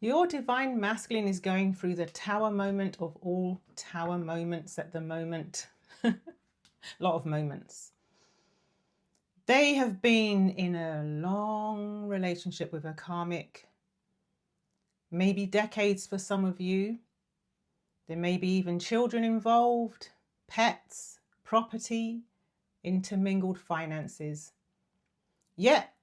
Your divine masculine is going through the tower moment of all tower moments at the moment. A lot of moments. They have been in a long relationship with a karmic, maybe decades for some of you. There may be even children involved, pets, property, intermingled finances. Yet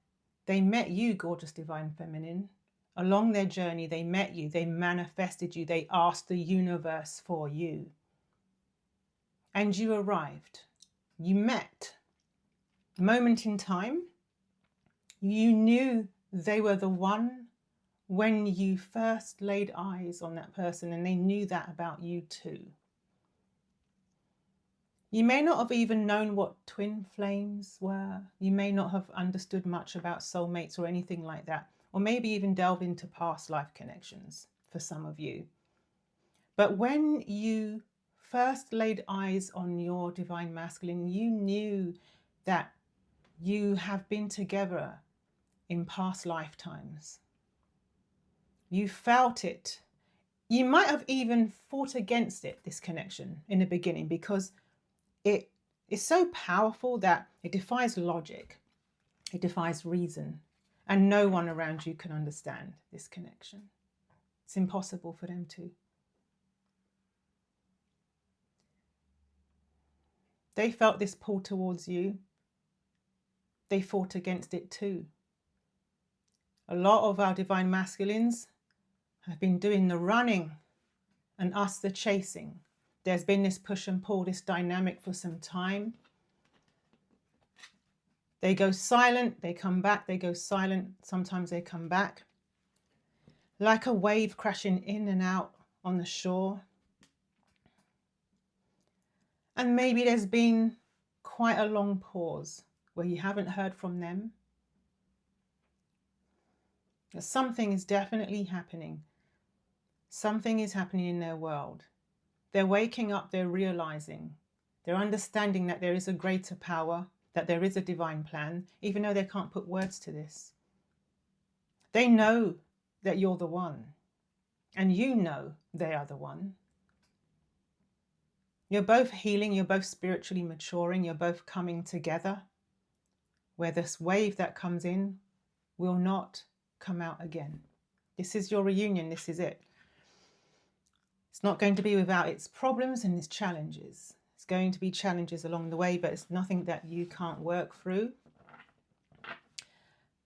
they met you, gorgeous divine feminine. Along their journey, they met you, they manifested you, they asked the universe for you. And you arrived. You met. Moment in time, you knew they were the one when you first laid eyes on that person, and they knew that about you too. You may not have even known what twin flames were. You may not have understood much about soulmates or anything like that, or maybe even delve into past life connections for some of you. But when you first laid eyes on your divine masculine, you knew that you have been together in past lifetimes. You felt it. You might have even fought against it, this connection, in the beginning, because it is so powerful that it defies logic. It defies reason. And no one around you can understand this connection. It's impossible for them to. They felt this pull towards you. They fought against it too. A lot of our divine masculines have been doing the running and us the chasing. There's been this push and pull, this dynamic for some time. They go silent, they come back, they go silent, sometimes they come back. Like a wave crashing in and out on the shore. And maybe there's been quite a long pause where you haven't heard from them. Something is definitely happening. Something is happening in their world. They're waking up, they're realizing, they're understanding that there is a greater power, that there is a divine plan, even though they can't put words to this. They know that you're the one, and you know they are the one. You're both healing, you're both spiritually maturing, you're both coming together, where this wave that comes in will not come out again. This is your reunion, this is it. It's not going to be without its problems and its challenges. It's going to be challenges along the way, but it's nothing that you can't work through.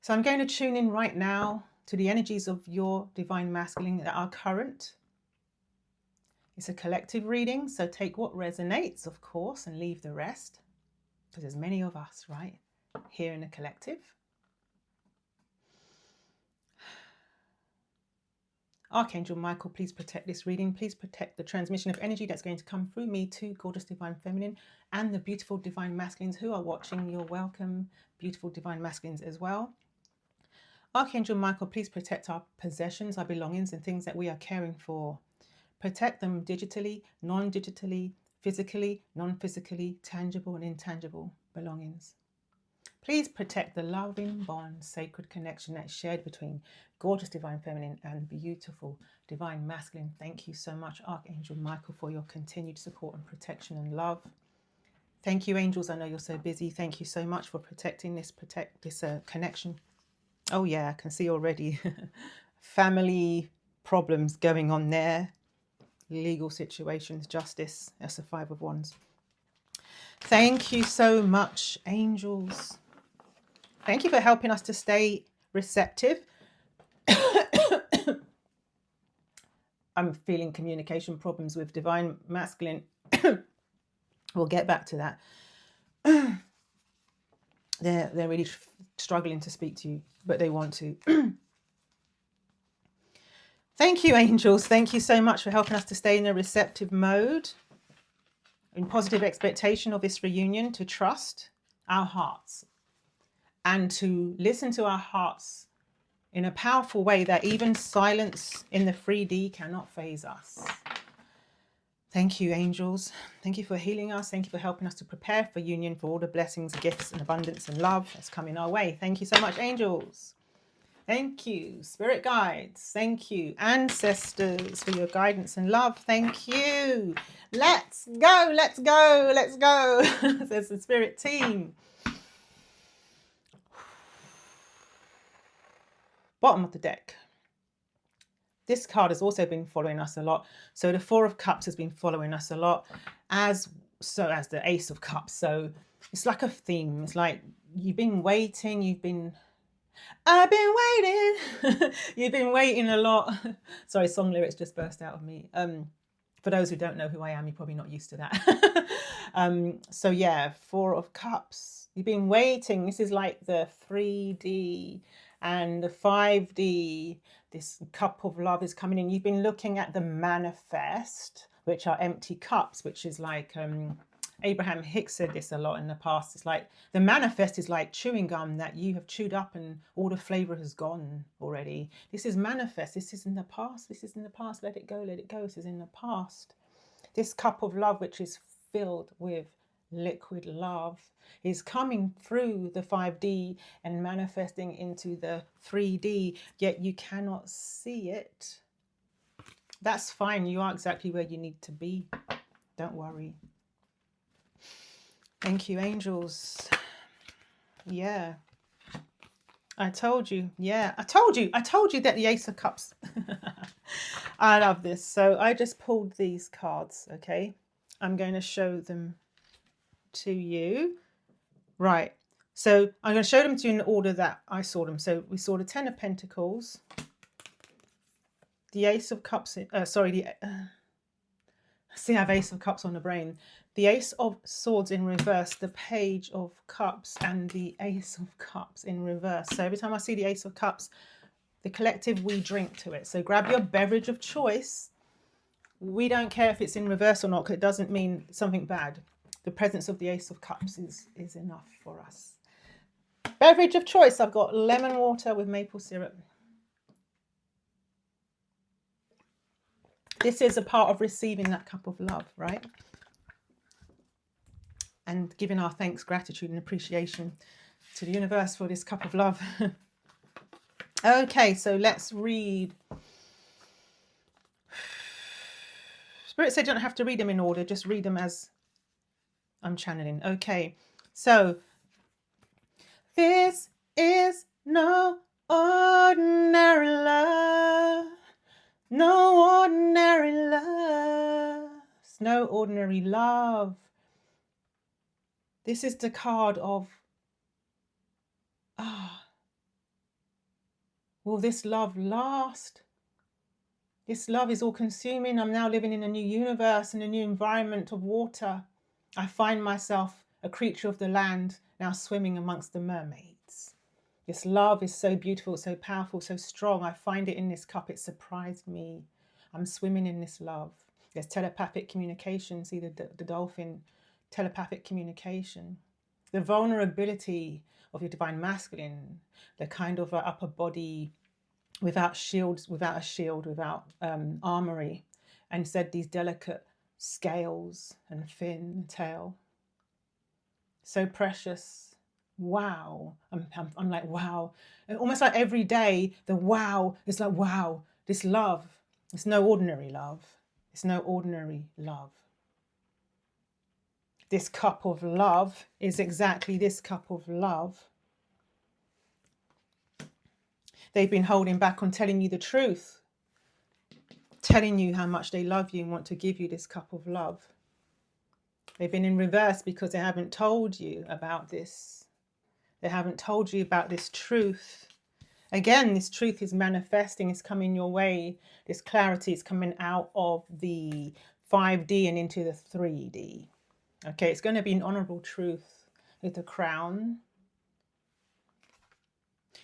So I'm going to tune in right now to the energies of your divine masculine that are current. It's a collective reading, so take what resonates, of course, and leave the rest, because there's many of us, right, here in the collective. Archangel Michael, please protect this reading. Please protect the transmission of energy that's going to come through me to gorgeous divine feminine and the beautiful divine masculines who are watching. You're welcome, beautiful divine masculines as well. Archangel Michael, please protect our possessions, our belongings, and things that we are caring for. Protect them digitally, non-digitally, physically, non-physically, tangible and intangible belongings. Please protect the loving bond, sacred connection that's shared between gorgeous divine feminine and beautiful divine masculine. Thank you so much, Archangel Michael, for your continued support and protection and love. Thank you, angels. I know you're so busy. Thank you so much for protecting this connection. Oh yeah, I can see already family problems going on there. Legal situations, justice. That's the 5 of Wands. Thank you so much, angels. Thank you for helping us to stay receptive. I'm feeling communication problems with divine masculine. We'll get back to that. They're really struggling to speak to you, but they want to. Thank you, angels. Thank you so much for helping us to stay in a receptive mode, in positive expectation of this reunion, to trust our hearts and to listen to our hearts in a powerful way that even silence in the 3D cannot faze us. Thank you, angels. Thank you for healing us. Thank you for helping us to prepare for union, for all the blessings, gifts, and abundance and love that's coming our way. Thank you so much, angels. Thank you, spirit guides. Thank you, ancestors, for your guidance and love. Thank you. Let's go, let's go, let's go. There's the spirit team. Bottom of the deck. This card has also been following us a lot. So the Four of Cups has been following us a lot, as the Ace of Cups. So it's like a theme. It's like you've been waiting, I've been waiting. You've been waiting a lot. Sorry, song lyrics just burst out of me. For those who don't know who I am, you're probably not used to that. So yeah, Four of Cups. You've been waiting. This is like the 3D and the 5D. This cup of love is coming in. You've been looking at the manifest, which are empty cups, which is like Abraham Hicks said this a lot in the past. It's like the manifest is like chewing gum that you have chewed up and all the flavor has gone already. This is manifest. This is in the past. This is in the past. Let it go. Let it go. This is in the past. This cup of love, which is filled with liquid love, is coming through the 5D and manifesting into the 3D, yet you cannot see it. That's fine. You are exactly where you need to be. Don't worry. Thank you, angels. Yeah. I told you. Yeah, I told you that the Ace of Cups. I love this. So I just pulled these cards, okay? I'm going to show them to you. Right. So I'm going to show them to you in the order that I saw them. So we saw the Ten of Pentacles, the Ace of Cups. See, I have Ace of Cups on the brain. The Ace of Swords in reverse, the Page of Cups, and the Ace of Cups in reverse. So every time I see the Ace of Cups, the collective, we drink to it. So grab your beverage of choice. We don't care if it's in reverse or not, because it doesn't mean something bad. The presence of the Ace of Cups is enough for us. Beverage of choice, I've got lemon water with maple syrup. This is a part of receiving that cup of love, right? And giving our thanks, gratitude, and appreciation to the universe for this cup of love. Okay, so let's read. Spirit said you don't have to read them in order, just read them as I'm channeling. Okay, so this is no ordinary love. No ordinary love. It's no ordinary love. This is the card of, will this love last? This love is all consuming. I'm now living in a new universe, in a new environment of water. I find myself a creature of the land, now swimming amongst the mermaids. This love is so beautiful, so powerful, so strong. I find it in this cup. It surprised me. I'm swimming in this love. There's telepathic communication. See the dolphin, telepathic communication. The vulnerability of your divine masculine, the kind of upper body without shields, without armory, and instead these delicate scales and fin tail. So precious. Wow. I'm like, wow. And almost like every day, the wow is like, wow, this love. It's no ordinary love. It's no ordinary love. This cup of love is exactly this cup of love. They've been holding back on telling you the truth, telling you how much they love you and want to give you this cup of love. They've been in reverse because they haven't told you about this. They haven't told you about this truth. Again, this truth is manifesting, it's coming your way. This clarity is coming out of the 5D and into the 3D. Okay, it's going to be an honorable truth with the crown.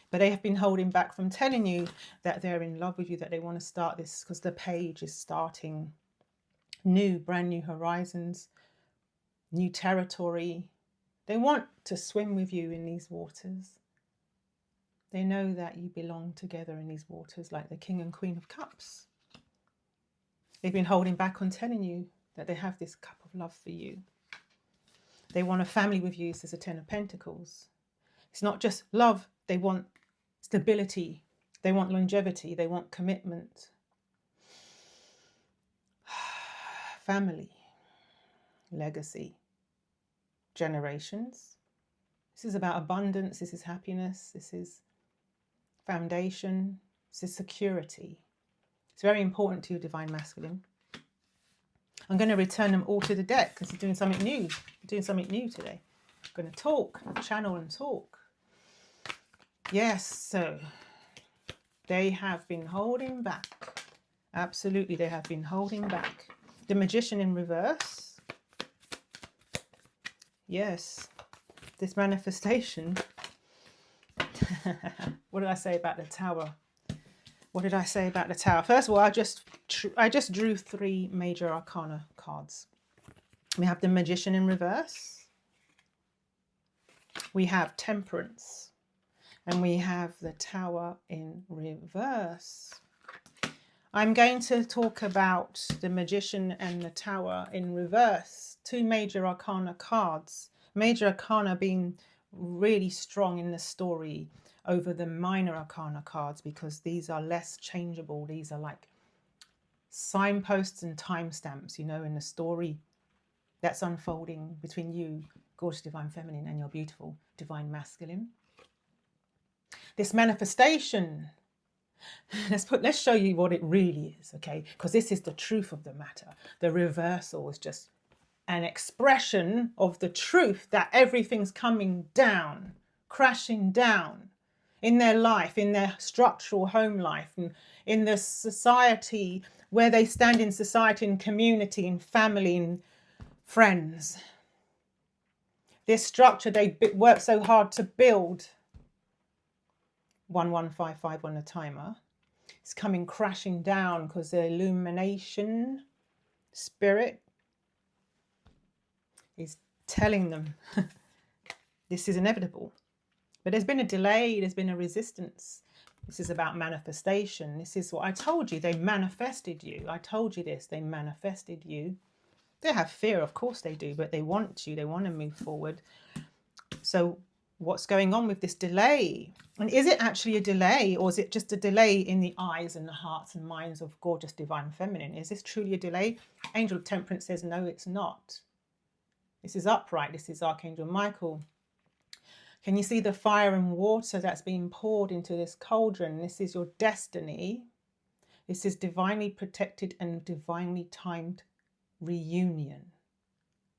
But they have been holding back from telling you that they're in love with you, that they want to start this, because the page is starting new, brand new horizons, new territory. They want to swim with you in these waters. They know that you belong together in these waters like the King and Queen of Cups. They've been holding back on telling you that they have this cup of love for you. They want a family with you, says the Ten of Pentacles. It's not just love, they want stability. They want longevity. They want commitment. Family. Legacy. Generations. This is about abundance. This is happiness. This is foundation. This is security. It's very important to your divine masculine. I'm going to return them all to the deck because it's doing something new. Doing something new today. I'm going to talk, channel and talk. Yes, so they have been holding back. Absolutely, they have been holding back. The Magician in reverse. Yes, this manifestation. What did I say about the Tower? What did I say about the Tower? First of all, I just drew 3 major arcana cards. We have the Magician in reverse. We have Temperance. And we have the Tower in reverse. I'm going to talk about the Magician and the Tower in reverse. 2 major arcana cards. Major arcana being really strong in the story over the minor arcana cards because these are less changeable. These are like signposts and timestamps, you know, in the story that's unfolding between you, gorgeous divine feminine, and your beautiful divine masculine. This manifestation, let's show you what it really is, okay? Because this is the truth of the matter. The reversal is just an expression of the truth that everything's coming down, crashing down in their life, in their structural home life, and in the society where they stand in society, in community, in family, in friends. This structure they work so hard to build. 1155 on the timer. It's coming crashing down because the illumination spirit is telling them this is inevitable. But there's been a delay, there's been a resistance. This is about manifestation. This is what I told you. They manifested you. I told you this. They manifested you. They have fear, of course they do, but they want you. They want to move forward. So what's going on with this delay? And is it actually a delay, or is it just a delay in the eyes and the hearts and minds of gorgeous divine feminine? Is this truly a delay? Angel of Temperance says, no, it's not. This is upright. This is Archangel Michael. Can you see the fire and water that's being poured into this cauldron? This is your destiny. This is divinely protected and divinely timed reunion.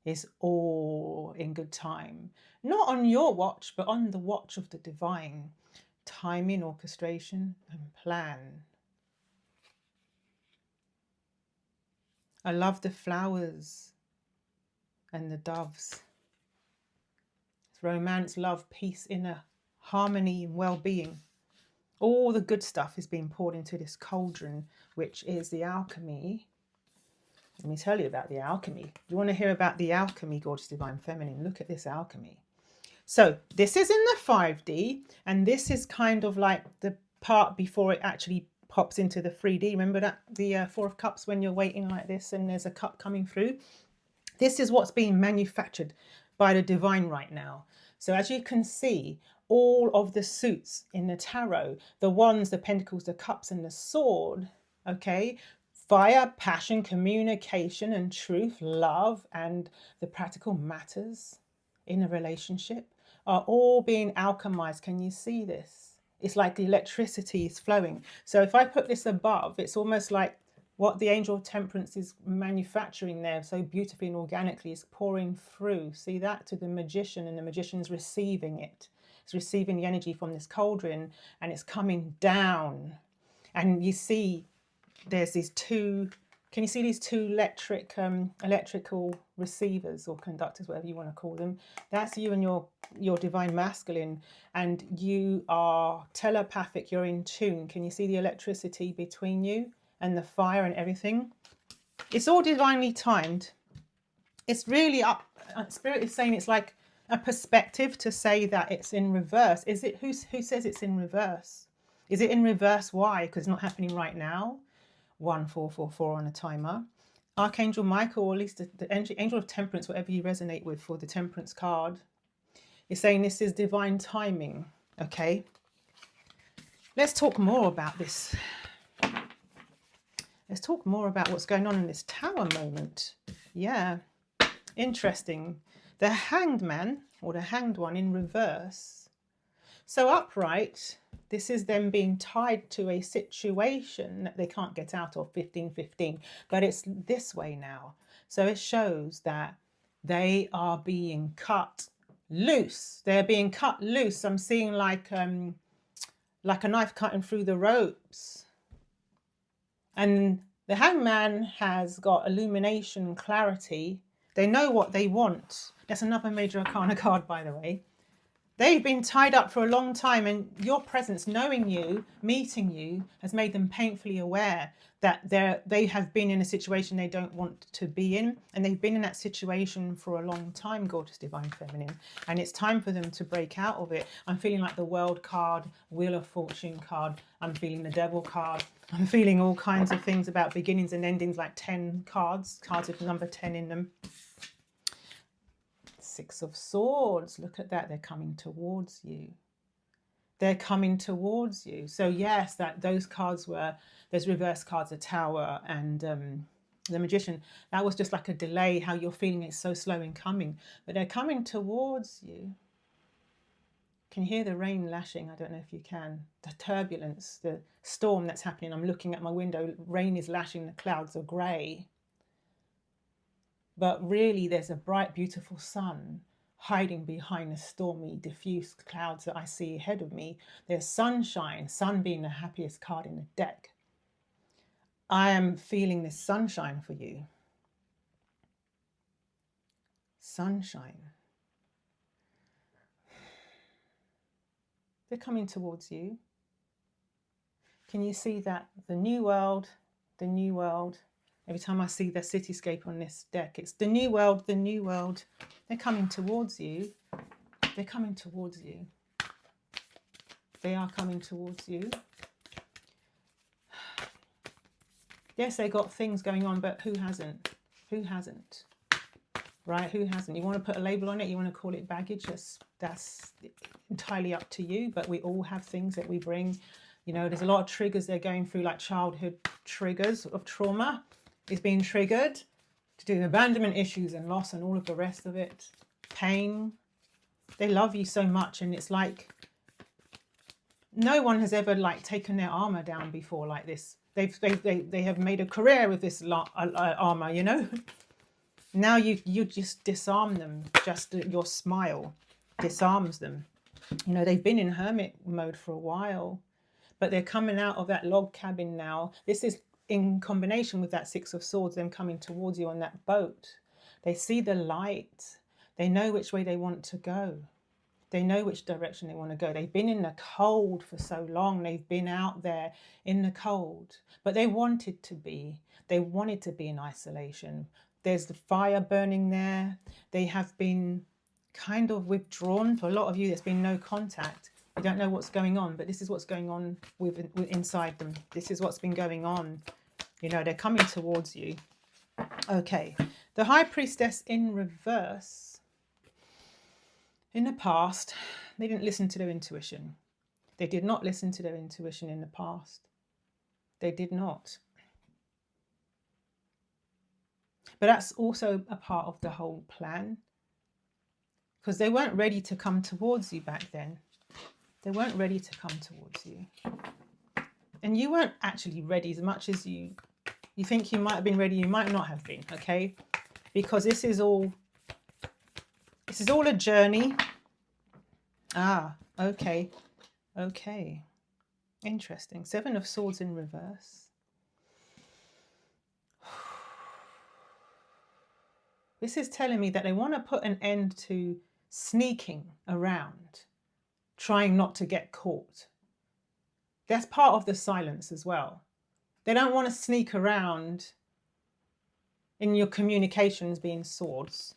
It's all in good time. Not on your watch, but on the watch of the divine. Timing, orchestration, and plan. I love the flowers and the doves. It's romance, love, peace, inner harmony and well-being. All the good stuff is being poured into this cauldron, which is the alchemy. Let me tell you about the alchemy. You want to hear about the alchemy, gorgeous divine feminine? Look at this alchemy. So this is in the 5D, and this is kind of like the part before it actually pops into the 3D. Remember that the 4 of Cups, when you're waiting like this and there's a cup coming through? This is what's being manufactured by the divine right now. So as you can see, all of the suits in the tarot, the wands, the pentacles, the cups, and the sword, okay, fire, passion, communication, and truth, love, and the practical matters in a relationship are all being alchemized. Can you see this? It's like the electricity is flowing. So if I put this above, it's almost like what the Angel of Temperance is manufacturing there so beautifully and organically is pouring through. See that? To the Magician, and the Magician's receiving it. It's receiving the energy from this cauldron, and it's coming down. And you see there's these 2, can you see these 2 electrical receivers or conductors, whatever you want to call them? That's you and your divine masculine, and you are telepathic, you're in tune. Can you see the electricity between you and the fire and everything? It's all divinely timed. It's really up. Spirit is saying it's like a perspective to say that it's in reverse. Is it? Who says it's in reverse? Is it in reverse? Why? Because it's not happening right now. 1444 on a timer. Archangel Michael, or at least the Angel of Temperance, whatever you resonate with for the Temperance card, is saying this is divine timing. Okay. Let's talk more about this. Let's talk more about what's going on in this tower moment. Yeah, interesting. The hanged man, or the hanged one in reverse. So upright, this is them being tied to a situation that they can't get out of, 15-15, but it's this way now. So it shows that they are being cut loose. They're being cut loose. I'm seeing like a knife cutting through the ropes. And the hangman has got illumination, clarity. They know what they want. That's another major arcana card, by the way. They've been tied up for a long time, and your presence, knowing you, meeting you, has made them painfully aware that they have been in a situation they don't want to be in, and they've been in that situation for a long time, gorgeous divine feminine, and it's time for them to break out of it. I'm feeling like the World card, Wheel of Fortune card, I'm feeling the Devil card, I'm feeling all kinds of things about beginnings and endings, like 10 cards with number 10 in them. Six of Swords, look at that, they're coming towards you. They're coming towards you. So yes, those cards were, those reverse cards, the Tower and the Magician, that was just like a delay, how you're feeling it's so slow in coming, but they're coming towards you. Can you hear the rain lashing? I don't know if you can. The turbulence, the storm that's happening. I'm looking at my window, rain is lashing, the clouds are grey. But really, there's a bright, beautiful sun hiding behind the stormy, diffuse clouds that I see ahead of me. There's sunshine, sun being the happiest card in the deck. I am feeling this sunshine for you. Sunshine. They're coming towards you. Can you see that? The new world, the new world. Every time I see the cityscape on this deck, it's the new world, the new world. They're coming towards you. They're coming towards you. They are coming towards you. Yes, they got things going on, but who hasn't? Who hasn't? Right? Who hasn't? You want to put a label on it? You want to call it baggage? That's entirely up to you. But we all have things that we bring. You know, there's a lot of triggers they're going through, like childhood triggers of trauma. Is being triggered to do abandonment issues and loss and all of the rest of it. Pain. They love you so much, and it's like no one has ever like taken their armor down before like this. They have made a career with this armor, you know. Now you just disarm them. Just your smile disarms them. You know, they've been in hermit mode for a while, but they're coming out of that log cabin now. This is in combination with that Six of Swords, them coming towards you on that boat. They see the light. They know which way they want to go. They know which direction they want to go. They've been in the cold for so long. They've been out there in the cold, but they wanted to be. They wanted to be in isolation. There's the fire burning there. They have been kind of withdrawn. For a lot of you, there's been no contact. You don't know what's going on, but this is what's going on with inside them. This is what's been going on. You know, they're coming towards you. Okay, the High Priestess in reverse. In the past, they didn't listen to their intuition. They did not listen to their intuition in the past. They did not. But that's also a part of the whole plan, because they weren't ready to come towards you back then. They weren't ready to come towards you. And you weren't actually ready as much as you think you might have been ready. You might not have been, okay? Because this is all a journey. Ah, okay. Okay. Interesting. Seven of Swords in reverse. This is telling me that they want to put an end to sneaking around, trying not to get caught. That's part of the silence as well. They don't want to sneak around in your communications being swords.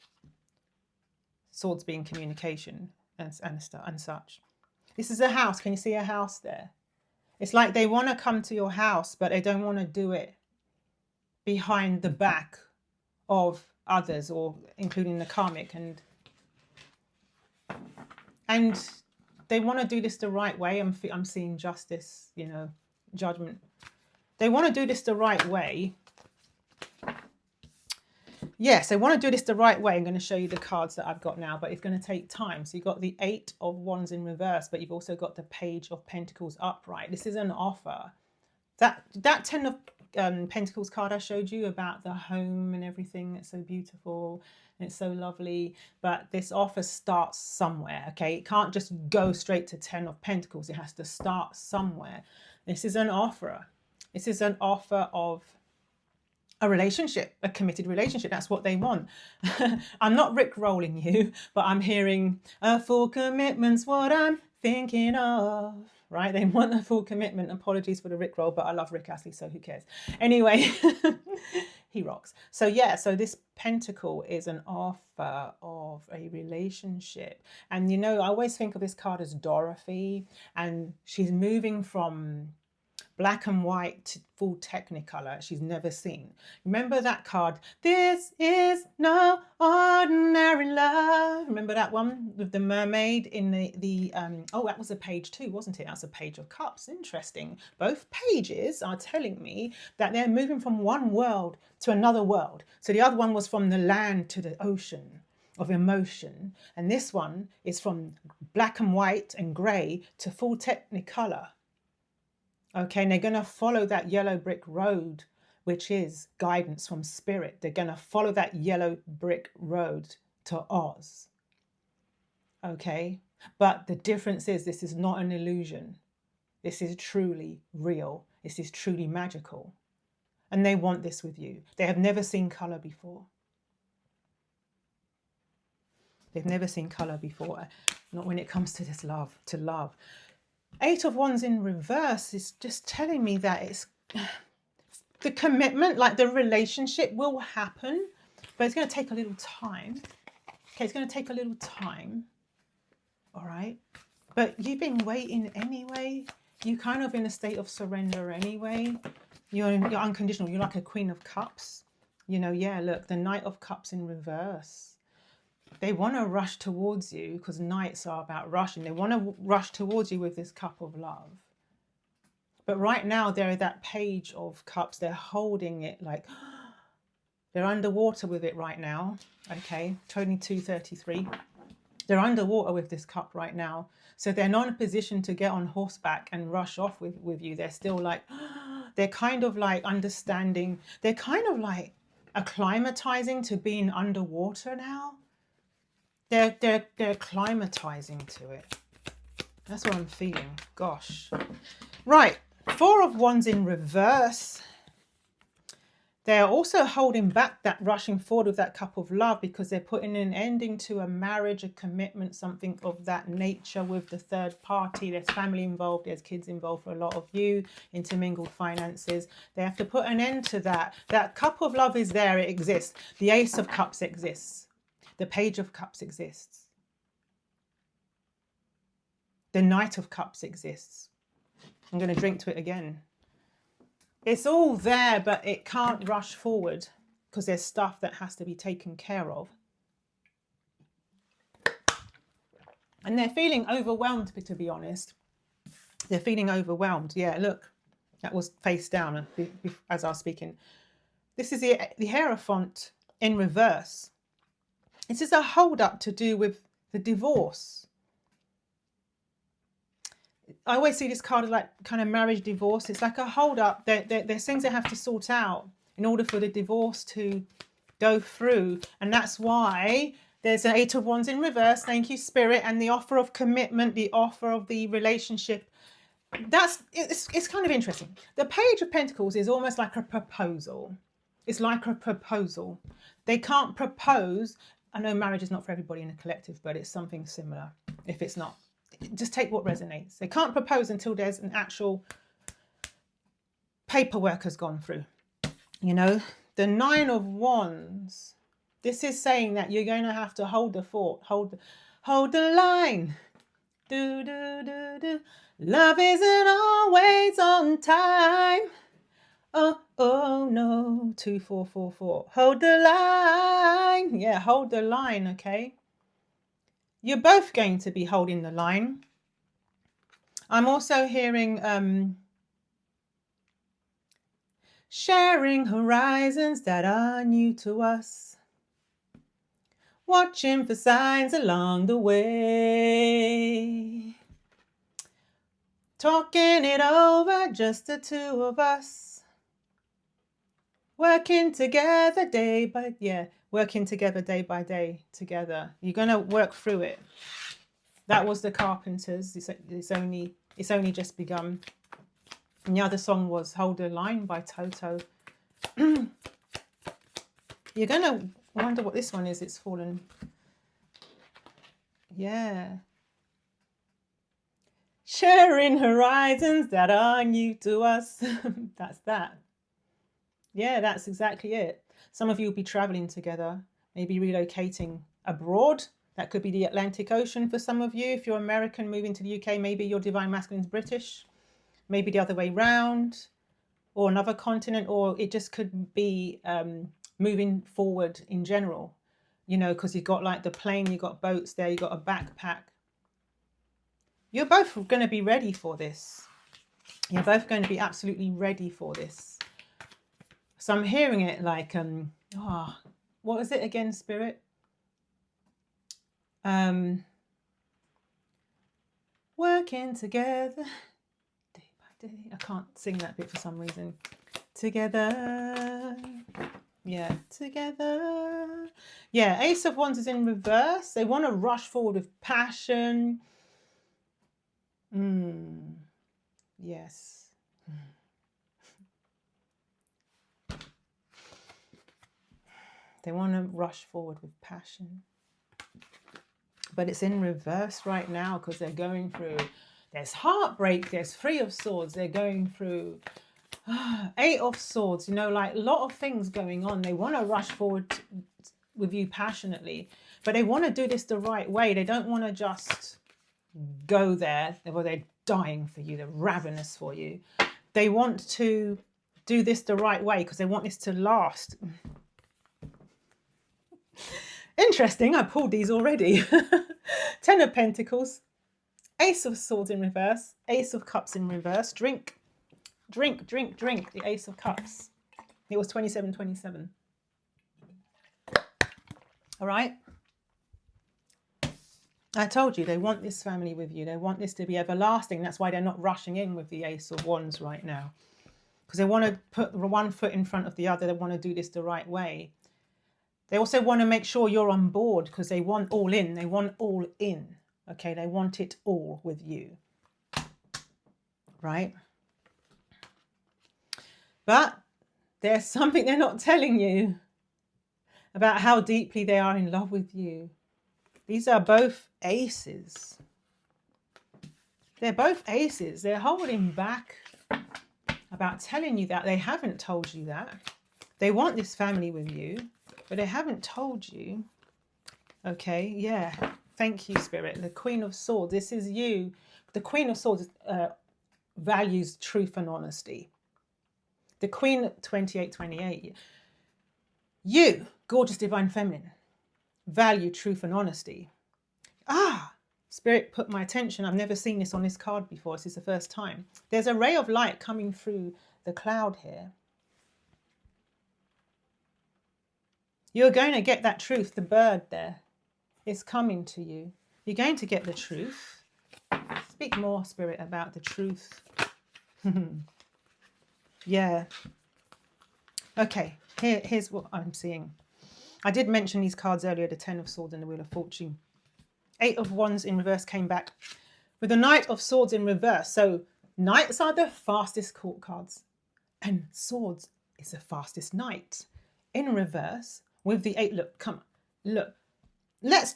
Swords being communication and such. This is a house. Can you see a house there? It's like they want to come to your house, but they don't want to do it behind the back of others, or including the karmic. And they want to do this the right way. I'm seeing justice, you know, judgment. They want to do this the right way. Yes, they want to do this the right way. I'm going to show you the cards that I've got now, but it's going to take time. So you've got the 8 of Wands in reverse, but you've also got the Page of Pentacles upright. This is an offer. That 10 of Pentacles card I showed you about the home and everything, that's so beautiful and it's so lovely, but this offer starts somewhere. Okay, it can't just go straight to 10 of Pentacles. It has to start somewhere. This is an offer. This is an offer of a relationship, a committed relationship. That's what they want. I'm not rickrolling you, but I'm hearing a full commitment's what I'm thinking of. Right? They want a full commitment. Apologies for the rickroll, but I love Rick Astley, so who cares? Anyway, he rocks. So yeah, so this pentacle is an offer of a relationship. And you know, I always think of this card as Dorothy, and she's moving from black and white to full technicolor she's never seen. Remember that card? This is no ordinary love. Remember that one with the mermaid in the oh, that was a page 2, wasn't it? That's a Page of Cups. Interesting. Both pages are telling me that they're moving from one world to another world. So the other one was from the land to the ocean of emotion, and this one is from black and white and grey to full technicolor. Okay, and they're going to follow that yellow brick road, which is guidance from spirit. They're going to follow that yellow brick road to Oz. Okay, but the difference is this is not an illusion. This is truly real. This is truly magical. And they want this with you. They have never seen color before. They've never seen color before. Not when it comes to this love, to love. 8 of Wands in reverse is just telling me that it's the commitment, like the relationship will happen, but it's going to take a little time. Okay, it's going to take a little time. All right. But you've been waiting anyway. You're kind of in a state of surrender anyway. You're unconditional. You're like a Queen of Cups. You know, yeah, look, the Knight of Cups in reverse. They want to rush towards you because knights are about rushing. They want to rush towards you with this cup of love. But right now, they're that Page of Cups. They're holding it like they're underwater with it right now. Okay, 22:33. They're underwater with this cup right now. So they're not in a position to get on horseback and rush off with you. They're still like, they're kind of like understanding. They're kind of like acclimatizing to being underwater now. They're acclimatizing to it. That's what I'm feeling. Gosh. Right. 4 of Wands in reverse. They're also holding back that rushing forward with that cup of love because they're putting an ending to a marriage, a commitment, something of that nature with the third party. There's family involved. There's kids involved for a lot of you. Intermingled finances. They have to put an end to that. That cup of love is there. It exists. The Ace of Cups exists. The Page of Cups exists. The Knight of Cups exists. I'm going to drink to it again. It's all there, but it can't rush forward because there's stuff that has to be taken care of. And they're feeling overwhelmed, to be honest. They're feeling overwhelmed. Yeah, look, that was face down as I was speaking. This is the Hierophant in reverse. This is a hold up to do with the divorce. I always see this card as like kind of marriage divorce. It's like a hold up. There's things they have to sort out in order for the divorce to go through. And that's why there's an 8 of Wands in reverse. Thank you, Spirit. And the offer of commitment, the offer of the relationship. It's kind of interesting. The Page of Pentacles is almost like a proposal. It's like a proposal. They can't propose. I know marriage is not for everybody in a collective, but it's something similar. If it's not, just take what resonates. They can't propose until there's an actual paperwork has gone through. You know, the 9 of Wands. This is saying that you're going to have to hold the fort, hold the line. Do do do do. Love isn't always on time. Oh, oh no, 2444. Hold the line. Yeah, hold the line, okay? You're both going to be holding the line. I'm also hearing sharing horizons that are new to us, watching for signs along the way, talking it over, just the two of us, working together day by day together. You're gonna work through it. That was the Carpenters. It's only just begun. And the other song was Hold the Line by Toto. You're gonna wonder what this one is. It's fallen. Yeah. Sharing horizons that are new to us. That's that. Yeah, that's exactly it. Some of you will be traveling together, maybe relocating abroad. That could be the Atlantic Ocean for some of you. If you're American, moving to the UK, maybe your divine masculine is British, maybe the other way round, or another continent, or it just could be moving forward in general, you know, because you've got like the plane, you've got boats there, you've got a backpack. You're both going to be ready for this. You're both going to be absolutely ready for this. So I'm hearing it like, what was it again, Spirit? Working together day by day. I can't sing that bit for some reason. Together. Yeah, together. Yeah, Ace of Wands is in reverse. They want to rush forward with passion. Yes. They want to rush forward with passion. But it's in reverse right now because they're going through, there's heartbreak, there's Three of Swords, they're going through Eight of Swords, you know, like a lot of things going on. They want to rush forward with you passionately, but they want to do this the right way. They don't want to just go there where they're dying for you, they're ravenous for you. They want to do this the right way because they want this to last. Interesting, I pulled these already. Ten of Pentacles, Ace of Swords in reverse, Ace of Cups in reverse. Drink, drink, drink, drink. The Ace of Cups. It was 27-27. All right. I told you they want this family with you. They want this to be everlasting. That's why they're not rushing in with the Ace of Wands right now. Because they want to put one foot in front of the other. They want to do this the right way. They also want to make sure you're on board because they want all in. They want all in. Okay, they want it all with you. Right? But there's something they're not telling you about how deeply they are in love with you. These are both aces. They're both aces. They're holding back about telling you that. They haven't told you that. They want this family with you, but they haven't told you. Okay, yeah. Thank you, Spirit. The Queen of Swords. This is you. The Queen of Swords values truth and honesty. The Queen, 28-28. You, gorgeous divine feminine, value truth and honesty. Spirit put my attention. I've never seen this on this card before. This is the first time. There's a ray of light coming through the cloud here. You're going to get that truth. The bird there is coming to you. You're going to get the truth. Speak more, Spirit, about the truth. Yeah. Okay, here's what I'm seeing. I did mention these cards earlier, the Ten of Swords and the Wheel of Fortune. Eight of Wands in reverse came back with the Knight of Swords in reverse. So knights are the fastest court cards and swords is the fastest knight. In reverse with the eight. Look, come on, look. Let's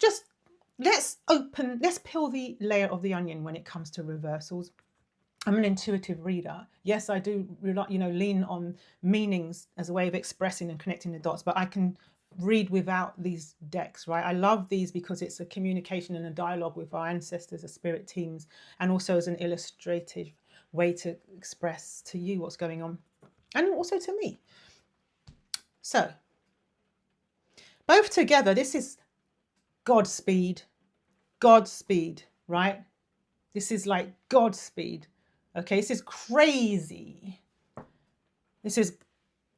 peel the layer of the onion when it comes to reversals. I'm an intuitive reader. Yes, I do, lean on meanings as a way of expressing and connecting the dots, but I can read without these decks, right? I love these because it's a communication and a dialogue with our ancestors, the spirit teams, and also as an illustrative way to express to you what's going on, and also to me. So, both together, this is Godspeed, right? This is like Godspeed. Okay, this is crazy. This is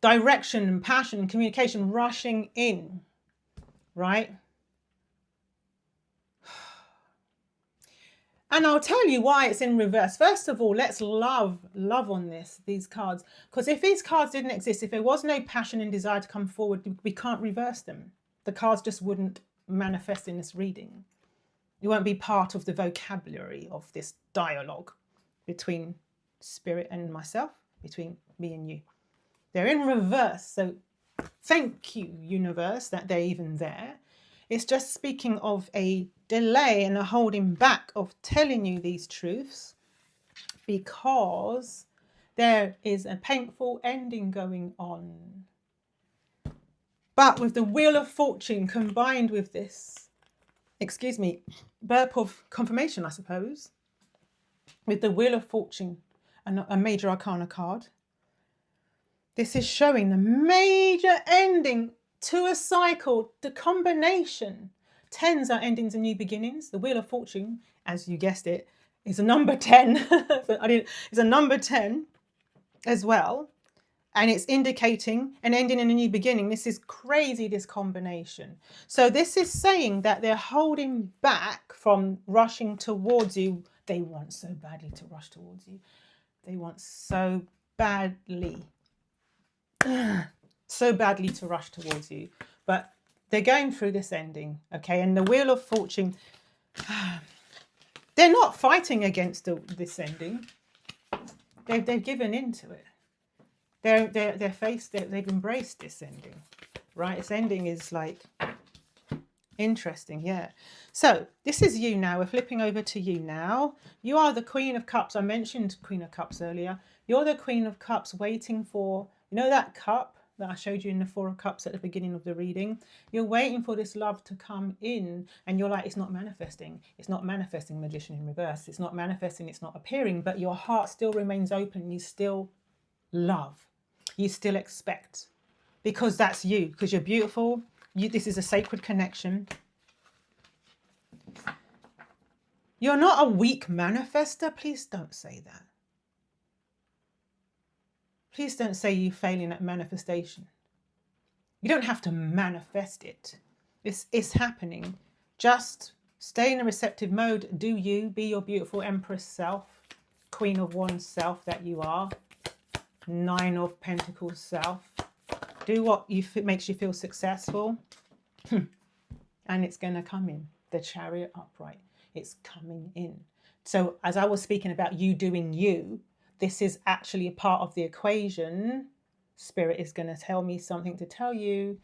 direction and passion and communication rushing in, right? And I'll tell you why it's in reverse. First of all, let's love on these cards. Because if these cards didn't exist, if there was no passion and desire to come forward, we can't reverse them. The cards just wouldn't manifest in this reading. It won't be part of the vocabulary of this dialogue between spirit and myself, between me and you. They're in reverse. So thank you, universe, that they're even there. It's just speaking of a delay and a holding back of telling you these truths because there is a painful ending going on. But with the Wheel of Fortune combined with this, excuse me, burp of confirmation, I suppose, with the Wheel of Fortune and a major arcana card, this is showing the major ending to a cycle, the combination. Tens are endings and new beginnings. The Wheel of Fortune, as you guessed it, is a number 10. It's a number 10 as well. And it's indicating an ending and a new beginning. This is crazy, this combination. So this is saying that they're holding back from rushing towards you. They want so badly to rush towards you. They want so badly. So badly to rush towards you, but they're going through this ending, okay? And the Wheel of Fortune, they're not fighting against this ending. They've given into it. They've embraced this ending, right? This ending is like interesting, yeah. So this is you now. We're flipping over to you now. You are the Queen of Cups. I mentioned Queen of Cups earlier. You're the Queen of Cups waiting for, you know, that cup that I showed you in the Four of Cups at the beginning of the reading. You're waiting for this love to come in and you're like, it's not manifesting. It's not manifesting, Magician in reverse. It's not manifesting, it's not appearing, but your heart still remains open. You still love. You still expect. Because that's you. Because you're beautiful. This is a sacred connection. You're not a weak manifester. Please don't say that. Please don't say you're failing at manifestation. You don't have to manifest it. It's happening. Just stay in a receptive mode. Do you. Be your beautiful Empress self. Queen of Wands self that you are. Nine of Pentacles self. Do what makes you feel successful. And it's going to come in. The Chariot upright. It's coming in. So as I was speaking about you doing you, this is actually a part of the equation. Spirit is going to tell me something to tell you.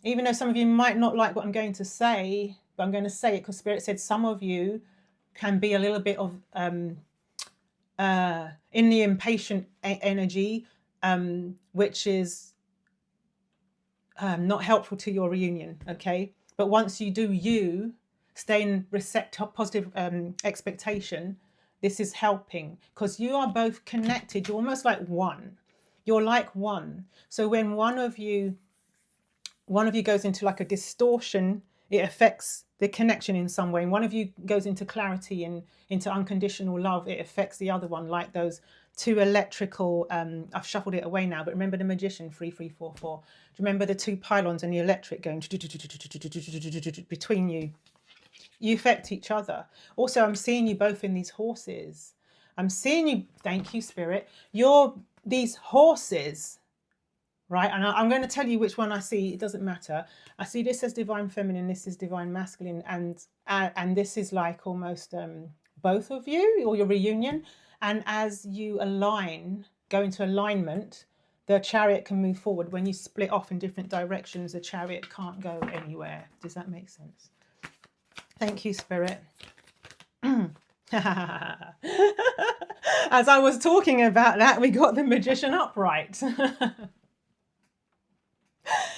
Even though some of you might not like what I'm going to say, but I'm going to say it because Spirit said some of you can be a little bit of in the impatient energy, which is not helpful to your reunion, okay? But once you do you, stay in receptive, positive expectation, this is helping because you are both connected. You're almost like one. You're like one. So when one of you goes into like a distortion, it affects the connection in some way. And one of you goes into clarity and into unconditional love, it affects the other one, like those two electrical, I've shuffled it away now, but remember the Magician, 3, 3, 4, 4. Do you remember the two pylons and the electric going between you? You affect each other. Also, I'm seeing you both in these horses. I'm seeing you, thank you, Spirit. You're these horses, right? And I'm going to tell you which one I see. It doesn't matter. I see this as divine feminine, this is divine masculine, and this is like almost both of you or your reunion. And as you align, go into alignment, the chariot can move forward. When you split off in different directions, the chariot can't go anywhere. Does that make sense? Thank you, Spirit. As I was talking about that, we got the Magician upright.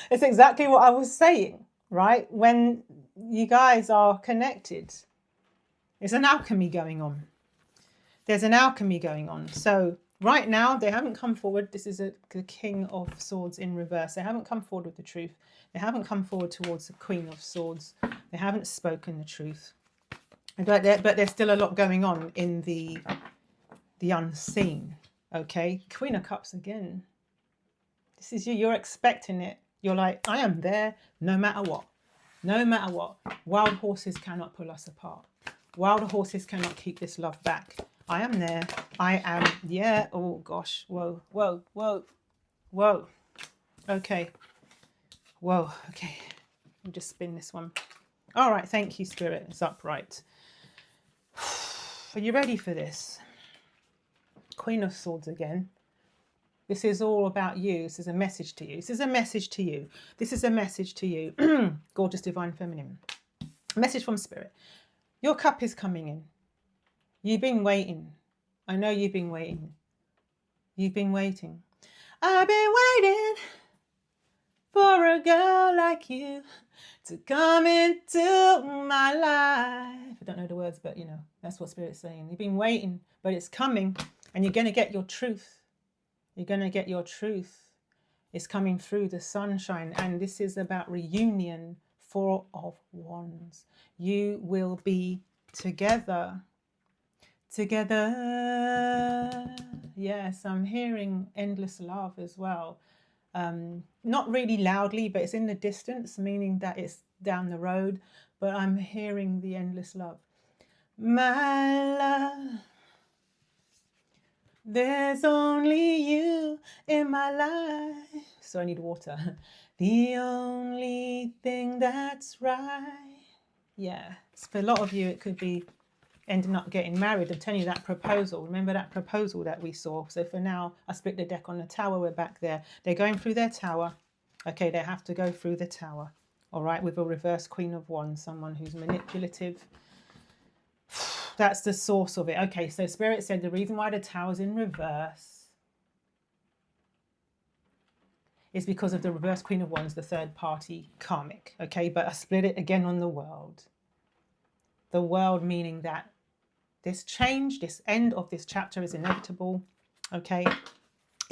It's exactly what I was saying, right? When you guys are connected, there's an alchemy going on. There's an alchemy going on. So right now, they haven't come forward. This is the King of Swords in reverse. They haven't come forward with the truth. They haven't come forward towards the Queen of Swords. They haven't spoken the truth. But there's still a lot going on in the unseen. Okay, Queen of Cups again. This is you. You're expecting it. You're like, I am there no matter what. No matter what. Wild horses cannot pull us apart. Wild horses cannot keep this love back. I am there. I am, yeah. Oh gosh. Whoa, whoa, whoa, whoa. Okay. Whoa, okay. I'll just spin this one. All right, thank you, Spirit. It's upright. Are you ready for this? Queen of Swords again. This is all about you. This is a message to you. This is a message to you. This is a message to you. Gorgeous Divine Feminine. A message from Spirit. Your cup is coming in. You've been waiting. I know you've been waiting. You've been waiting. I've been waiting for a girl like you to come into my life. I don't know the words, but you know, that's what Spirit's saying. You've been waiting, but it's coming, and you're going to get your truth. You're going to get your truth. It's coming through the sunshine, and this is about reunion. 4 of Wands. You will be together. Together. Yes, I'm hearing endless love as well. Not really loudly, but it's in the distance, meaning that it's down the road, but I'm hearing the endless love. My love, there's only you in my life. So I need water. The only thing that's right. Yeah, so for a lot of you, it could be ending up getting married. I'm telling you, that proposal. Remember that proposal that we saw? So for now, I split the deck on the tower. We're back there. They're going through their tower. Okay, they have to go through the tower. All right, with a reverse Queen of Wands, someone who's manipulative. That's the source of it. Okay, so Spirit said the reason why the tower's in reverse is because of the reverse Queen of Wands, the third party karmic. Okay, but I split it again on the world. The world meaning that this change, this end of this chapter is inevitable. Okay,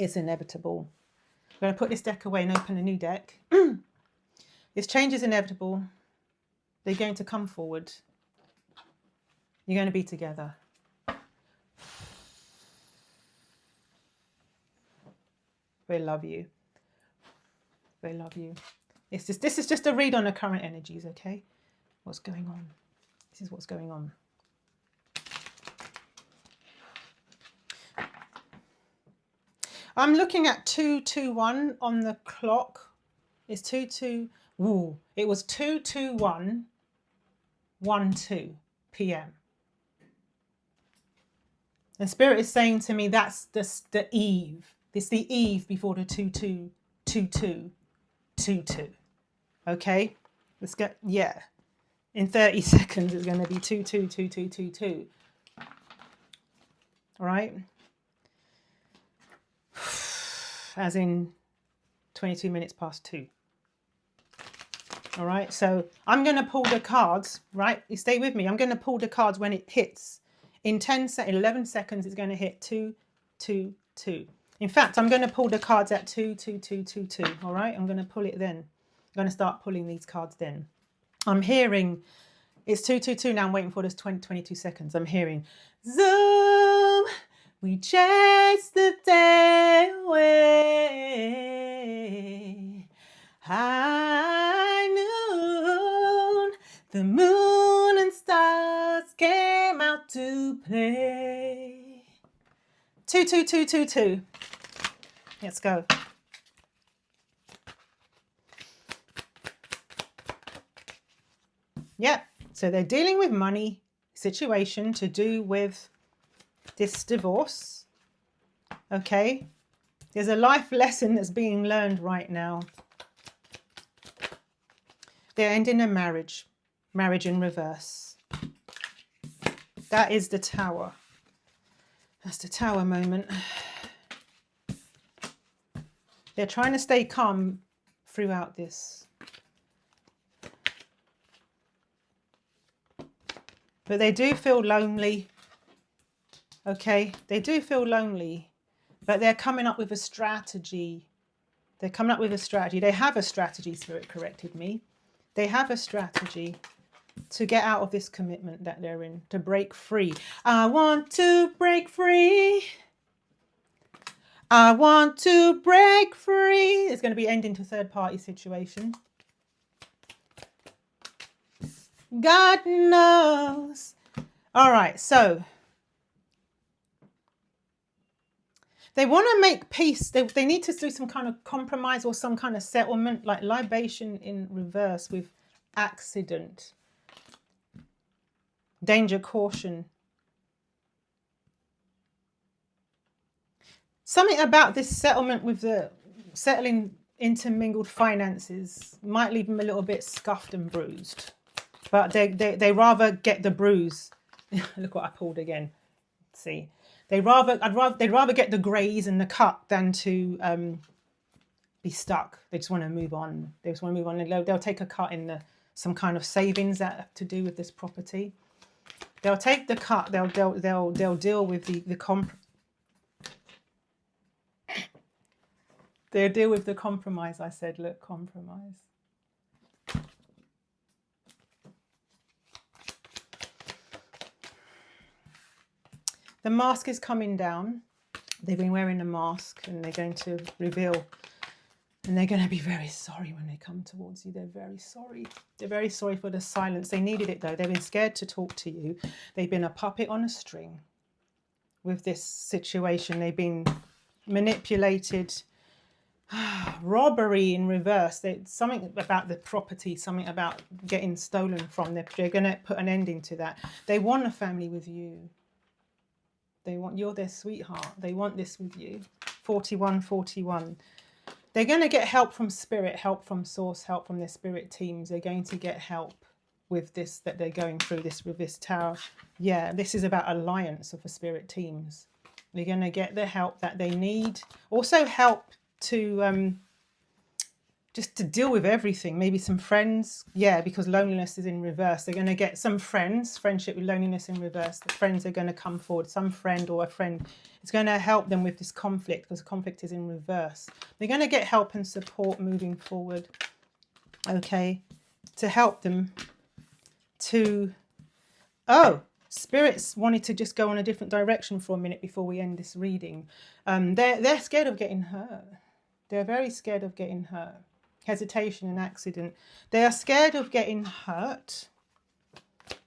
it's inevitable. I'm going to put this deck away and open a new deck. This change is inevitable. They're going to come forward. You're going to be together. We love you. We love you. This is just a read on the current energies, okay? What's going on? This is what's going on. I'm looking at 221 on the clock. It's 22. Woo! It was 221:12 p.m. And Spirit is saying to me that's the eve. It's the eve before the 222222. Okay? Let's get, yeah. In 30 seconds, it's going to be 222222. All right? As in 22 minutes past 2. All right? So I'm going to pull the cards, right? You stay with me. I'm going to pull the cards when it hits. In 11 seconds, it's going to hit 222. In fact, I'm going to pull the cards at 22222. All right? I'm going to pull it then. I'm going to start pulling these cards then. I'm hearing, it's 222 now. I'm waiting for this 22 seconds. I'm hearing, zoom, we chase the day away. High noon, the moon and stars came out to play. 22222. Let's go. Yeah, so they're dealing with money situation to do with this divorce. Okay, there's a life lesson that's being learned right now. They're ending a marriage in reverse. That is the tower. That's the tower moment. They're trying to stay calm throughout this. But they do feel lonely. Okay, they do feel lonely. But they're coming up with a strategy. They're coming up with a strategy. They have a strategy, Spirit corrected me. They have a strategy. to get out of this commitment that they're in, to break free. I want to break free. I want to break free. It's going to be ending to third party situation. God knows. All right, so they want to make peace. They need to do some kind of compromise or some kind of settlement, like libation in reverse with accident. Danger, caution. Something about this settlement with the settling intermingled finances might leave them a little bit scuffed and bruised. But they rather get the bruise. Look what I pulled again. See, they'd rather get the graze and the cut than to be stuck. They just want to move on. They just want to move on. They'll take a cut in some kind of savings that have to do with this property. They'll take the cut. They'll deal with the They'll deal with the compromise. I said, look, compromise. The mask is coming down. They've been wearing a mask and they're going to reveal. And they're going to be very sorry when they come towards you. They're very sorry. They're very sorry for the silence. They needed it though. They've been scared to talk to you. They've been a puppet on a string with this situation. They've been manipulated. Robbery in reverse. Something about the property, something about getting stolen from. They're going to put an ending to that. They want a family with you. You're their sweetheart. They want this with you. 4141. They're going to get help from spirit, help from source, help from their spirit teams. They're going to get help with this that they're going through this with this tower. Yeah, this is about alliance of the spirit teams. They're going to get the help that they need. Also help to just to deal with everything. Maybe some friends. Yeah, because loneliness is in reverse. They're going to get some friends, friendship with loneliness in reverse. The friends are going to come forward. Some friend or a friend is going to help them with this conflict because conflict is in reverse. They're going to get help and support moving forward. Okay, to help them to... Oh, spirits wanted to just go on a different direction for a minute before we end this reading. They're scared of getting hurt. They're very scared of getting hurt. Hesitation and accident. They are scared of getting hurt,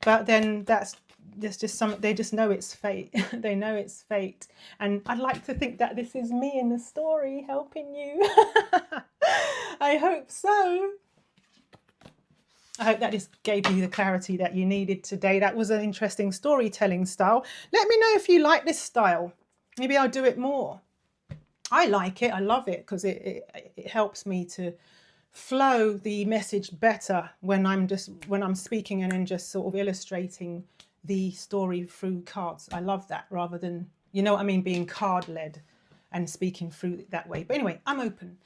but then that's just some. They just know it's fate. They know it's fate, and I'd like to think that this is me in the story helping you. I hope so. I hope that just gave you the clarity that you needed today. That was an interesting storytelling style. Let me know if you like this style. Maybe I'll do it more. I like it. I love it because it helps me to flow the message better when I'm speaking and then just sort of illustrating the story through cards. I love that rather than, you know what I mean, being card led and speaking through it that way. But anyway, I'm open.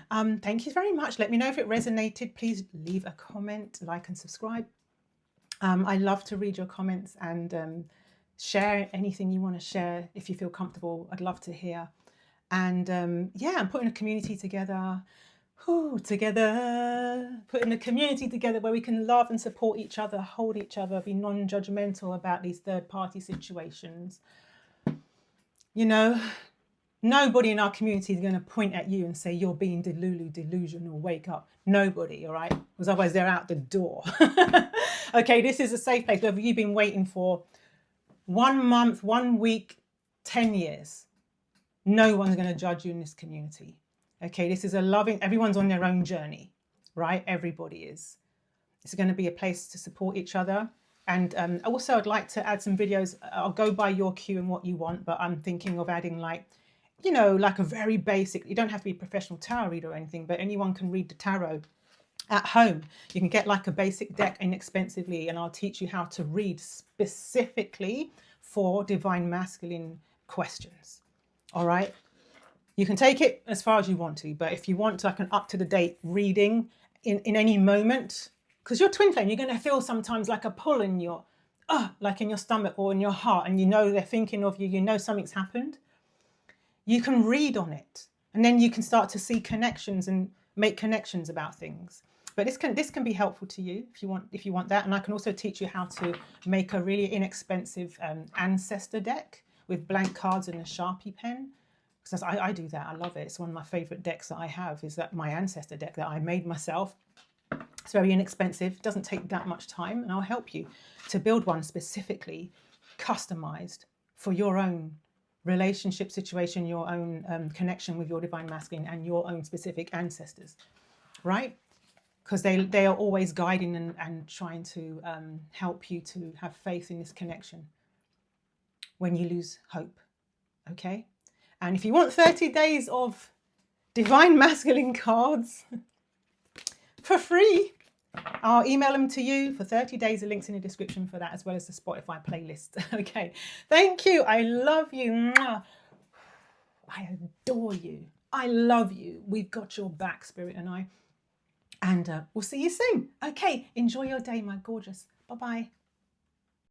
Thank you very much. Let me know if it resonated. Please leave a comment, like and subscribe. I love to read your comments and share anything you want to share if you feel comfortable. I'd love to hear. And yeah, I'm putting a community together. Putting a community together where we can love and support each other, hold each other, be non-judgmental about these third-party situations. You know, nobody in our community is going to point at you and say you're being delusional, wake up. Nobody, all right? Because otherwise they're out the door. Okay, this is a safe place. Whether you've been waiting for 1 month, 1 week, 10 years, no one's going to judge you in this community. Okay, this is a loving, everyone's on their own journey, right? Everybody is. It's going to be a place to support each other. And also I'd like to add some videos. I'll go by your cue and what you want, but I'm thinking of adding like, you know, like a very basic, you don't have to be a professional tarot reader or anything, but anyone can read the tarot at home. You can get like a basic deck inexpensively, and I'll teach you how to read specifically for divine masculine questions. All right. You can take it as far as you want to, but if you want like an up-to-the-date reading in any moment, because you're twin flame, you're going to feel sometimes like a pull in your, like in your stomach or in your heart, and you know they're thinking of you, you know something's happened. You can read on it, and then you can start to see connections and make connections about things. But this can be helpful to you if you want that. And I can also teach you how to make a really inexpensive ancestor deck with blank cards and a Sharpie pen. Because I do that. I love it. It's one of my favorite decks that I have, is that my ancestor deck that I made myself. It's very inexpensive, doesn't take that much time, and I'll help you to build one specifically customized for your own relationship situation, your own connection with your divine masculine and your own specific ancestors, right? Because they are always guiding and trying to help you to have faith in this connection when you lose hope, okay? And if you want 30 days of divine masculine cards for free, I'll email them to you for 30 days. The link's in the description for that, as well as the Spotify playlist. Okay, thank you. I love you. Mwah. I adore you. I love you. We've got your back, Spirit and I. And we'll see you soon. Okay, enjoy your day, my gorgeous. Bye-bye.